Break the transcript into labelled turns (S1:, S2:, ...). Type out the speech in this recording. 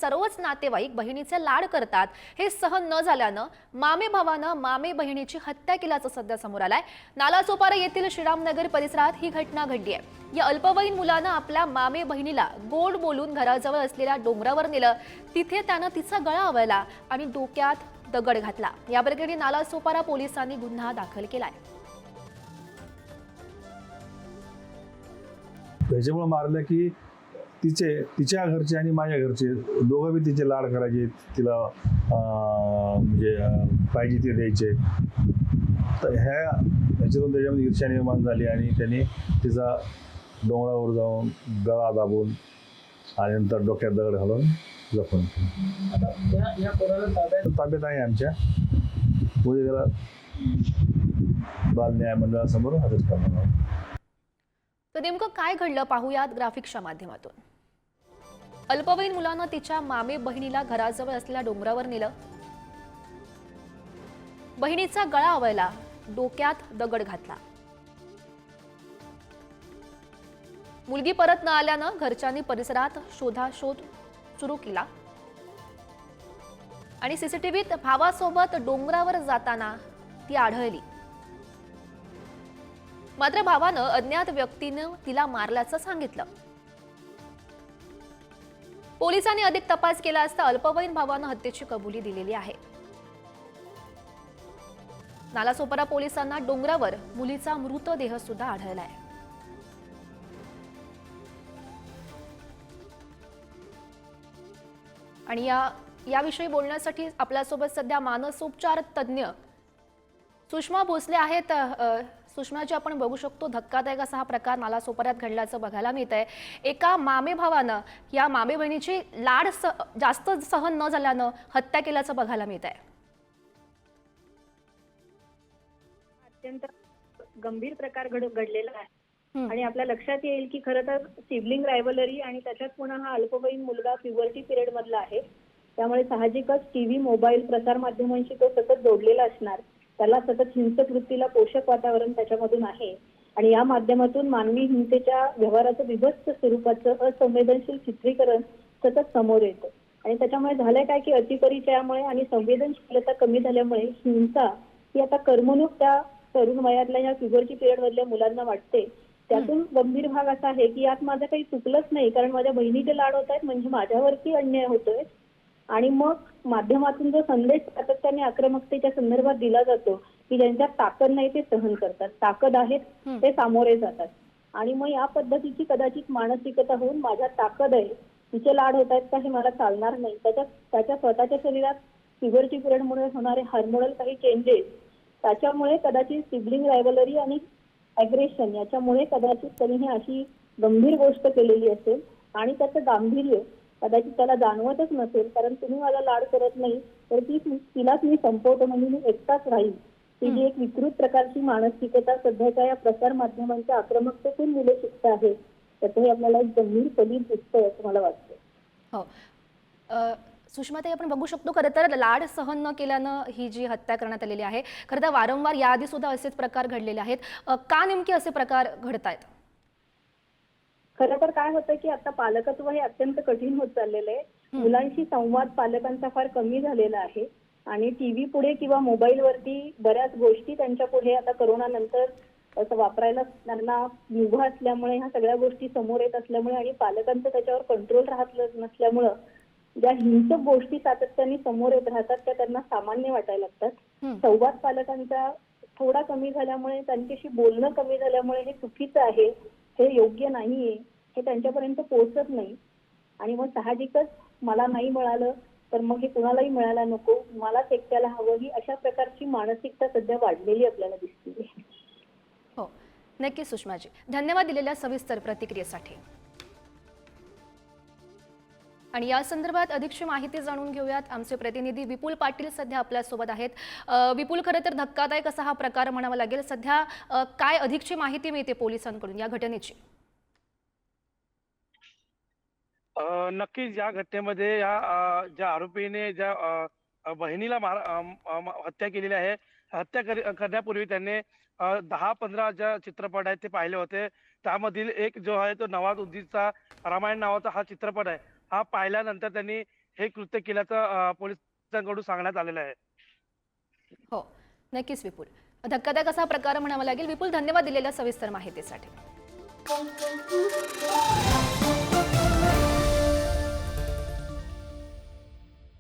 S1: सर्वच नातेवाईक बहिणीचे लाड करतात हे सहन न झाल्यानं मामे भावानं मामे बहिणीची हत्या केल्याचं सध्या समोर आलंय। नालासोपारा येथील श्रीरामनगर परिसरात ही घटना घडली आहे। या अल्पवयीन मुलानं आपल्या मामे बहिणीला गोड बोलून घराजवळ असलेल्या डोंगरावर नेलं। तिथे त्यानं तिचा गळा आवळला आणि डोक्यात दगड घातला। या प्रकरणी नालासोपारा पोलिसांनी गुन्हा दाखल केलाय।
S2: त्याच्यामुळे मारलं की तिच्या घरचे आणि माझ्या घरचे दोघं बी तिचे लाड करायचे, तिला म्हणजे पाहिजे ते द्यायचे। तर ह्याच्यातून त्याच्यामध्ये ईर्ष्या निर्माण झाली आणि त्याने तिचा डोंगरावर जाऊन गळा दाबून आणि नंतर डोक्यात दगड घालून जखम ताब्यात आहे आमच्या। पुढे त्याला बाल न्याय मंडळासमोर हजर करणार आहोत।
S1: तर नेमकं काय घडलं पाहूयात ग्राफिक्सच्या माध्यमातून। अल्पवयीन मुलानं तिच्या मामे बहिणीला घराजवळ असलेल्या डोंगरावर नेलं। बहिणीचा गळा आवळला, डोक्यात दगड घातला। मुलगी परत न आल्यानं घरच्यांनी परिसरात शोधाशोध सुरू केला आणि सीसीटीव्हीत भावासोबत डोंगरावर जाताना ती आढळली। मात्र भावानं अज्ञात व्यक्तीनं तिला मारल्याचं सांगितलं। पोलिसांनी अधिक तपास केला असता अल्पवयीन भावानं हत्येची कबुली दिलेली आहे। नालासोपारा पोलिसांना डोंगरावर मुलीचा मृतदेह सुद्धा आढळलाय। आणि याविषयी बोलण्यासाठी आपल्यासोबत सध्या मानसोपचार तज्ञ सुषमा भोसले आहेत। सुषमाजी, आपण बघू शकतो धक्कादायक असा हा प्रकार नालासोपाऱ्यात घडल्याचं बघायला मिळतंय। एका मामे भावानं या मामे बहिणीची लाड जास्त सहन न झाल्यानं हत्या केल्याचं बघायला मिळतंय।
S3: अत्यंत गंभीर प्रकार घडलेला आहे आणि आपल्या लक्षात येईल की खरं तर सिबलिंग रायव्हलरी आणि त्याच्यात पुन्हा हा अल्पवयीन मुलगा प्युबर्टी पिरियड मधला आहे। त्यामुळे साहजिकच टीव्ही, मोबाईल, प्रसार माध्यमांशी तो सतत जोडलेला असणार। त्याला सतत हिंसक वृत्तीला पोषक वातावरण त्याच्यामधून आहे आणि या माध्यमातून मानवी हिंसेच्या व्यवहाराचं विभत्स स्वरूपाचं असंवेदनशील चित्रीकरण सतत समोर येतं। आणि त्याच्यामुळे झालंय काय की अतिपरिचयामुळे आणि संवेदनशीलता कमी झाल्यामुळे हिंसा ही आता कर्मणूक त्या तरुण वयातल्या या प्युबर्टी पिरियड मधल्या मुलांना वाटते। त्यातून गंभीर भाग असा आहे की यात माझं काही चुकलंच नाही, कारण माझ्या बहिणीचे लाड होत आहेत म्हणजे माझ्यावरती अन्याय होतोय। आणि मग माध्यमातून जो संदेश सातत्याने आक्रमकतेच्या संदर्भात दिला जातो की ज्यांच्यात ताकद नाही ते सहन करतात, ताकद आहेत ते सामोरे जातात। आणि मग या पद्धतीची कदाचित मानसिकता होऊन माझ्यात ताकद आहे, तिचे लाड होत आहेत का हे मला चालणार नाही, त्याच्या स्वतःच्या शरीरात प्युबर्टी पिरियडमुळे होणारे हार्मोनल काही चेंजेस, त्याच्यामुळे कदाचित सिबलिंग रायव्हलरी आणि अग्रेशन याच्यामुळे कदाचित त्यांनी ही अशी गंभीर गोष्ट केलेली असेल आणि त्याचं गांभीर्य कदाचित त्याला जाणवतच नसेल। कारण तुम्ही मला लाड करत नाही तर तिलाच मी संपवतो म्हणजे मी एकटाच राहील, ही जी एक विकृत प्रकारची मानसिकता सध्याच्या या प्रसार माध्यमांच्या आक्रमकतेतून मुले शिकत आहेत, त्याचं हे आपल्याला एक गंभीर फलित दिसतंय असं मला वाटतं।
S1: हो, सुषमाताई, आपण बघू शकतो खरं तर लाड सहन न केल्यानं ही जी हत्या करण्यात आलेली आहे। खरं तर वारंवार याआधी सुद्धा असेच प्रकार घडलेले आहेत। का नेमके असे प्रकार घडतायत?
S3: खरं तर काय होतं की आता पालकत्व हे अत्यंत कठीण होत चाललेलं आहे। मुलांशी संवाद पालकांचा फार कमी झालेला आहे आणि टीव्ही पुढे किंवा मोबाईलवरती बऱ्याच गोष्टी त्यांच्या पुढे आता करोना नंतर असं वापरायला त्यांना मुभा असल्यामुळे ह्या सगळ्या गोष्टी समोर येत असल्यामुळे आणि पालकांचं त्याच्यावर कंट्रोल राहत नसल्यामुळं ज्या हिंसक गोष्टी सातत्याने समोर येत राहतात त्या त्यांना सामान्य वाटायला लागतात। संवाद पालकांचा थोडा कमी झाल्यामुळे, त्यांच्याशी बोलणं कमी झाल्यामुळे हे चुकीचं आहे, हे योग्य नाहीये, हे त्यांच्यापर्यंत पोहोचत नाही। आणि मग साहजिकच मला नाही मिळालं तर मग हे कुणालाही मिळायला नको, मलाच एकट्याला हवं, ही अशा प्रकारची मानसिकता सध्या वाढलेली आपल्याला दिसते।
S1: हो, नक्की सुषमाजी, धन्यवाद दिलेल्या सविस्तर प्रतिक्रियेसाठी। आणि या संदर्भात अधिकची माहिती जाणून घेऊयात। आमचे प्रतिनिधी विपुल पाटील सध्या आपल्यासोबत आहेत। विपुल, खरं तर धक्कादायक असा हा प्रकार म्हणावा लागेल। सध्या काय अधिकची माहिती मिळते पोलिसांकडून या घटनेची?
S4: नक्कीच या घटनेमध्ये ज्या आरोपीने ज्या बहिणीला हत्या केलेली आहे, हत्या करण्यापूर्वी त्यांनी 10-15 ज्या चित्रपट आहेत ते पाहिले होते। त्यामधील एक जो आहे तो नवाजुद्दीनचा रामायण नावाचा हा चित्रपट आहे। हा पाहिल्यानंतर त्यांनी हे कृत्य केल्याचं पोलिसांकडून सांगण्यात आलेलं आहे.
S1: हो, नक्कीच विपुल. धक्कादायक असा प्रकार म्हणावा लागेल. विपुल, धन्यवाद दिलेल्या सविस्तर माहितीसाठी.